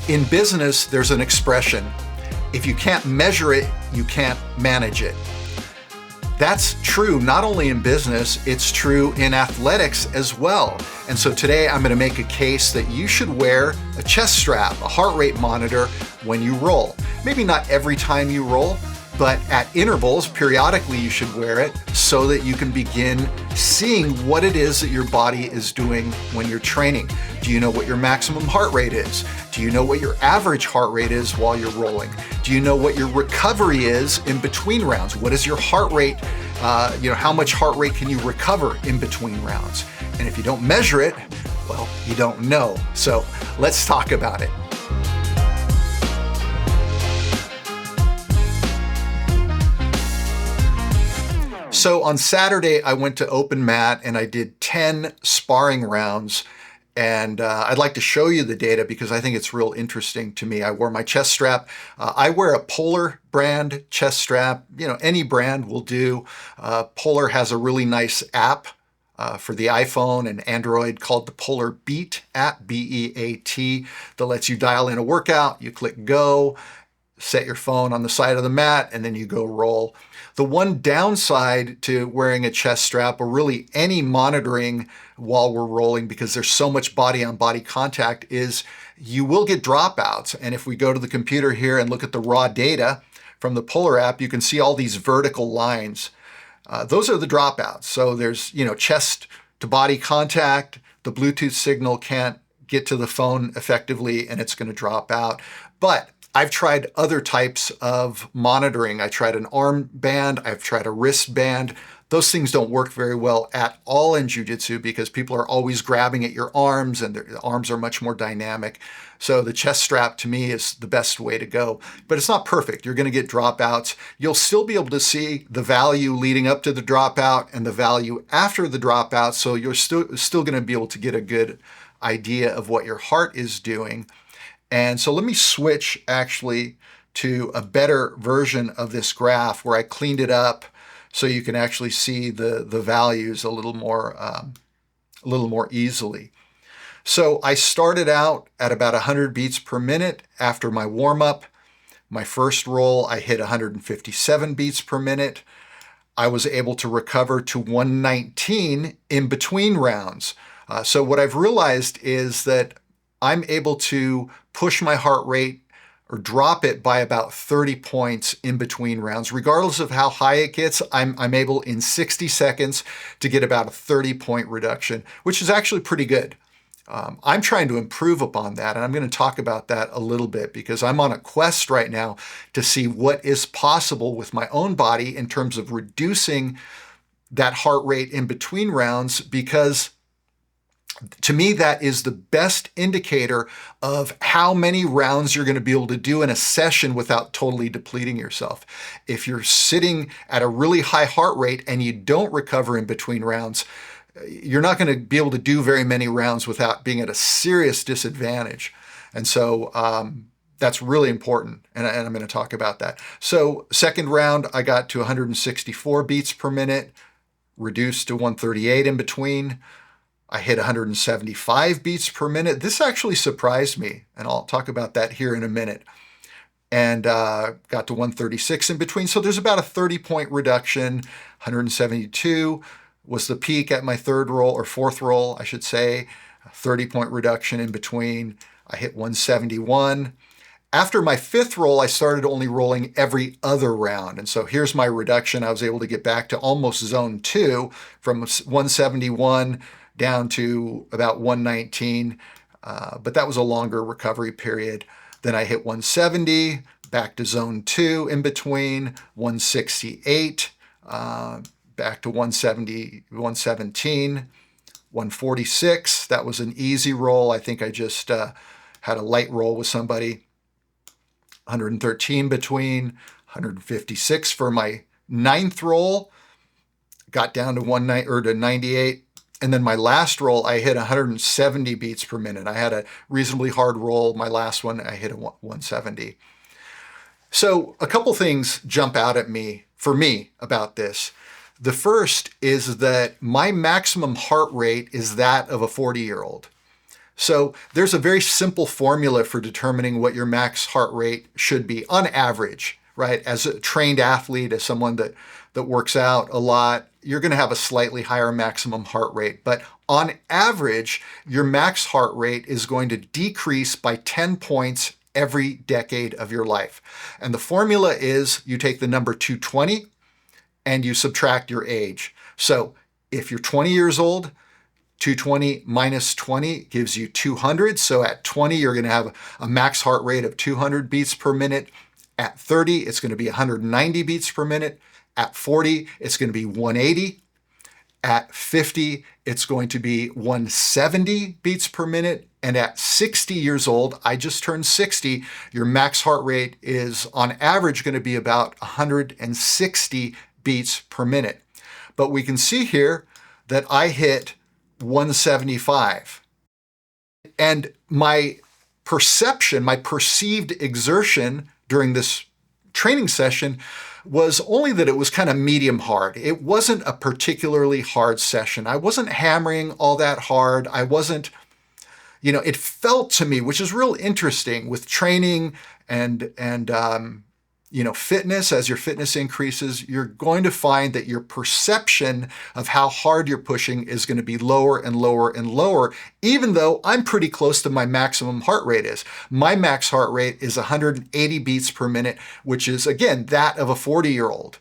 In business, there's an expression, if you can't measure it, you can't manage it. That's true not only in business, it's true in athletics as well. And so today I'm going to make a case that you should wear a chest strap, a heart rate monitor when you roll. Maybe not every time you roll, but at intervals, periodically you should wear it so that you can begin seeing what it is that your body is doing when you're training. Do you know what your maximum heart rate is? Do you know what your average heart rate is while you're rolling? Do you know what your recovery is in between rounds? What is your heart rate? How much heart rate can you recover in between rounds? And if you don't measure it, well, you don't know. So let's talk about it. So on Saturday, I went to open mat and I did 10 sparring rounds. And I'd like to show you the data because I think it's real interesting to me. I wore my chest strap. I wear a Polar brand chest strap. Any brand will do. Polar has a really nice app for the iPhone and Android called the Polar Beat app, B-E-A-T, that lets you dial in a workout. You click go, set your phone on the side of the mat, and then you go roll. The one downside to wearing a chest strap, or really any monitoring while we're rolling, because there's so much body-on-body contact, is you will get dropouts. And if we go to the computer here and look at the raw data from the Polar app, you can see all these vertical lines. Those are the dropouts. So there's, chest to body contact, the Bluetooth signal can't get to the phone effectively, and it's going to drop out. But I've tried other types of monitoring. I tried an arm band, I've tried a wristband. Those things don't work very well at all in jiu-jitsu because people are always grabbing at your arms and the arms are much more dynamic. So the chest strap to me is the best way to go, but it's not perfect. You're going to get dropouts. You'll still be able to see the value leading up to the dropout and the value after the dropout. So you're still going to be able to get a good idea of what your heart is doing. And so let me switch actually to a better version of this graph where I cleaned it up so you can actually see the values a little more easily. So I started out at about 100 beats per minute after my warm-up. My first roll, I hit 157 beats per minute. I was able to recover to 119 in between rounds. So what I've realized is that I'm able to push my heart rate or drop it by about 30 points in between rounds. Regardless of how high it gets, I'm able in 60 seconds to get about a 30-point reduction, which is actually pretty good. I'm trying to improve upon that, and I'm going to talk about that a little bit because I'm on a quest right now to see what is possible with my own body in terms of reducing that heart rate in between rounds, because to me, that is the best indicator of how many rounds you're going to be able to do in a session without totally depleting yourself. If you're sitting at a really high heart rate and you don't recover in between rounds, you're not going to be able to do very many rounds without being at a serious disadvantage. And so that's really important, and I'm going to talk about that. So second round, I got to 164 beats per minute, reduced to 138 in between. I hit 175 beats per minute. This actually surprised me, and I'll talk about that here in a minute. And got to 136 in between. So there's about a 30-point reduction. 172 was the peak at my third roll, or fourth roll, I should say. A 30-point reduction in between. I hit 171. After my fifth roll, I started only rolling every other round. And so here's my reduction. I was able to get back to almost zone 2 from 171 down to about 119, but that was a longer recovery period. Then I hit 170, back to zone 2 in between, 168, back to 170, 117, 146. That was an easy roll. I think I just had a light roll with somebody. 113 between, 156 for my ninth roll, got down to 98. And then my last roll, I hit 170 beats per minute. I had a reasonably hard roll. My last one, I hit a 170. So a couple things jump out at me, for me, about this. The first is that my maximum heart rate is that of a 40-year-old. So there's a very simple formula for determining what your max heart rate should be on average, right? As a trained athlete, as someone that works out a lot, you're going to have a slightly higher maximum heart rate. But on average, your max heart rate is going to decrease by 10 points every decade of your life. And the formula is you take the number 220 and you subtract your age. So if you're 20 years old, 220 minus 20 gives you 200. So at 20, you're going to have a max heart rate of 200 beats per minute. At 30, it's going to be 190 beats per minute. At 40, it's going to be 180. At 50, it's going to be 170 beats per minute. And at 60 years old, I just turned 60, your max heart rate is on average going to be about 160 beats per minute. But we can see here that I hit 175. And my perception, my perceived exertion during this training session was only that it was kind of medium hard. It wasn't a particularly hard session. I wasn't hammering all that hard. I wasn't, it felt to me, which is real interesting with training and fitness. As your fitness increases, you're going to find that your perception of how hard you're pushing is going to be lower and lower and lower, even though I'm pretty close to my maximum heart rate is. My max heart rate is 180 beats per minute, which is, again, that of a 40-year-old.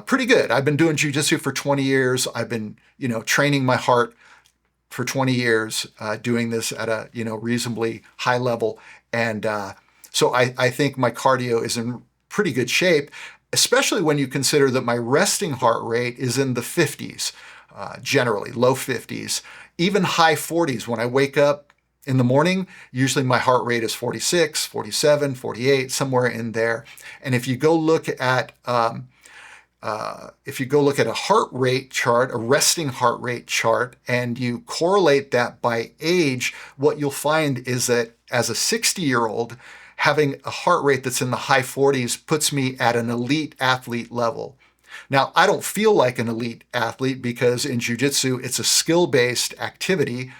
Pretty good. I've been doing jiu-jitsu for 20 years. I've been, training my heart for 20 years, doing this at a, reasonably high level. And so I think my cardio is in pretty good shape, especially when you consider that my resting heart rate is in the 50s, generally, low 50s, even high 40s. When I wake up in the morning, usually my heart rate is 46, 47, 48, somewhere in there. And if you go look at a heart rate chart, a resting heart rate chart, and you correlate that by age, what you'll find is that as a 60-year-old, having a heart rate that's in the high 40s puts me at an elite athlete level. Now, I don't feel like an elite athlete because in jiu-jitsu, it's a skill-based activity.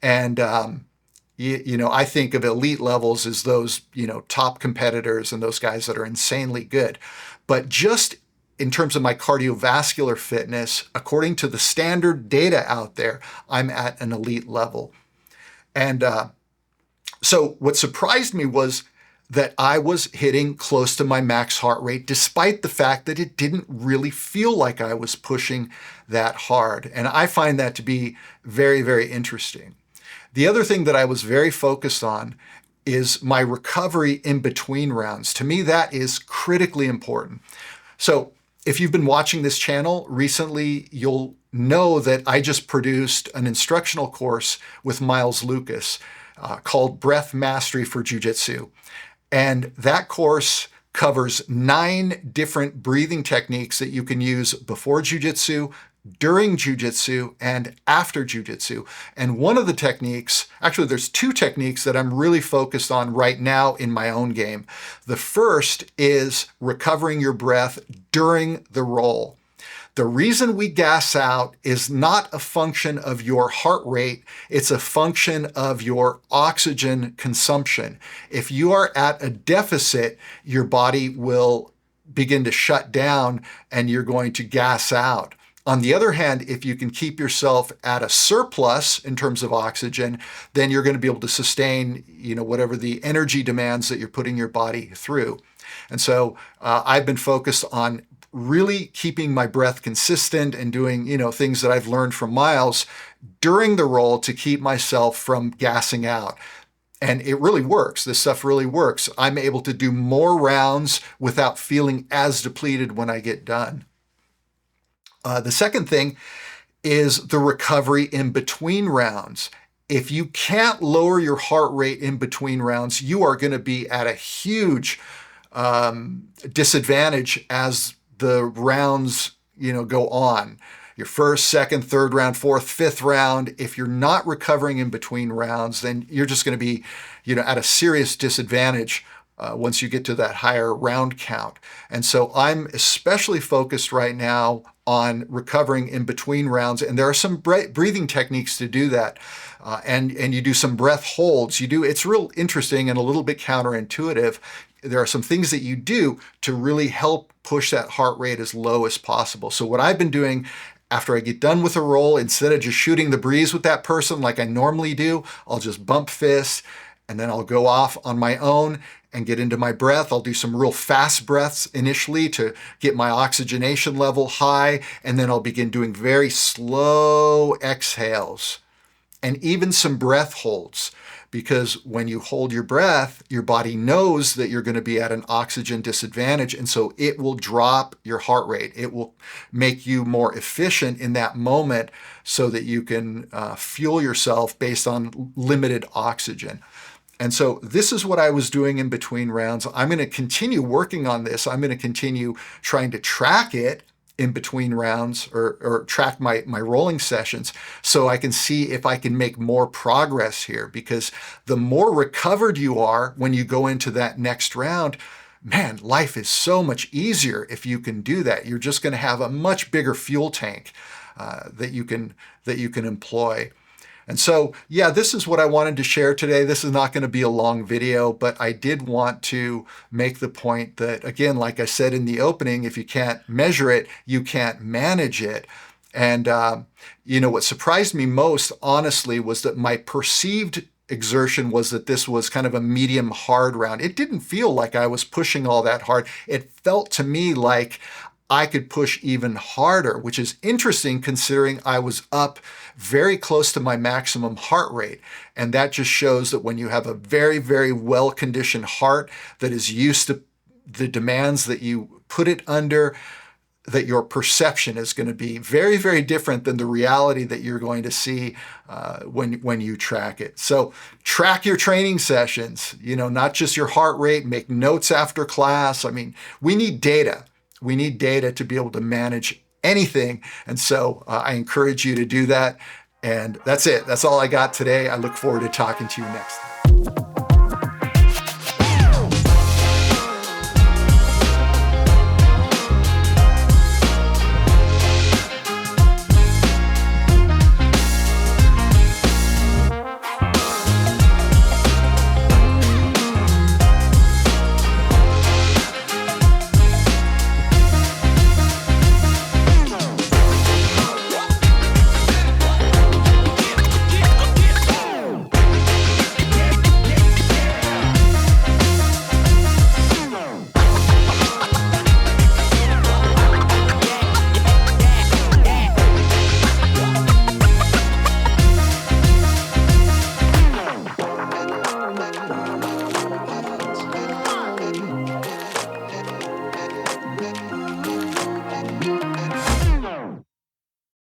And, I think of elite levels as those, top competitors and those guys that are insanely good. But just in terms of my cardiovascular fitness, according to the standard data out there, I'm at an elite level. And so what surprised me was that I was hitting close to my max heart rate, despite the fact that it didn't really feel like I was pushing that hard. And I find that to be very, very interesting. The other thing that I was very focused on is my recovery in between rounds. To me, that is critically important. So if you've been watching this channel recently, you'll know that I just produced an instructional course with Lukas called Breath Mastery for Jiu-Jitsu. And that course covers 9 different breathing techniques that you can use before jiu-jitsu, during jiu-jitsu, and after jiu-jitsu. And one of the techniques, actually there's 2 techniques that I'm really focused on right now in my own game. The first is recovering your breath during the roll. The reason we gas out is not a function of your heart rate, it's a function of your oxygen consumption. If you are at a deficit, your body will begin to shut down and you're going to gas out. On the other hand, if you can keep yourself at a surplus in terms of oxygen, then you're going to be able to sustain, whatever the energy demands that you're putting your body through. And so I've been focused on really keeping my breath consistent and doing, things that I've learned from Miles during the roll to keep myself from gassing out. And it really works. This stuff really works. I'm able to do more rounds without feeling as depleted when I get done. The second thing is the recovery in between rounds. If you can't lower your heart rate in between rounds, you are going to be at a huge disadvantage as the rounds, go on. Your first, second, third round, fourth, fifth round. If you're not recovering in between rounds, then you're just going to be, at a serious disadvantage once you get to that higher round count. And so I'm especially focused right now on recovering in between rounds. And there are some breathing techniques to do that. And you do some breath holds. It's real interesting and a little bit counterintuitive. There are some things that you do to really help push that heart rate as low as possible. So what I've been doing after I get done with a roll, instead of just shooting the breeze with that person like I normally do, I'll just bump fists and then I'll go off on my own and get into my breath. I'll do some real fast breaths initially to get my oxygenation level high, and then I'll begin doing very slow exhales and even some breath holds. Because when you hold your breath, your body knows that you're going to be at an oxygen disadvantage, and so it will drop your heart rate. It will make you more efficient in that moment so that you can fuel yourself based on limited oxygen. And so this is what I was doing in between rounds. I'm going to continue working on this. I'm going to continue trying to track it in between rounds or track my rolling sessions so I can see if I can make more progress here. Because the more recovered you are when you go into that next round, man, life is so much easier if you can do that. You're just going to have a much bigger fuel tank that you can employ. And so, yeah, this is what I wanted to share today. This is not going to be a long video, but I did want to make the point that, again, like I said in the opening, if you can't measure it, you can't manage it. And, what surprised me most, honestly, was that my perceived exertion was that this was kind of a medium hard round. It didn't feel like I was pushing all that hard. It felt to me like I could push even harder, which is interesting considering I was up very close to my maximum heart rate. And that just shows that when you have a very, very well-conditioned heart that is used to the demands that you put it under, that your perception is going to be very, very different than the reality that you're going to see when you track it. So track your training sessions, not just your heart rate, make notes after class. I mean, we need data. We need data to be able to manage anything. And so I encourage you to do that. And that's it. That's all I got today. I look forward to talking to you next time.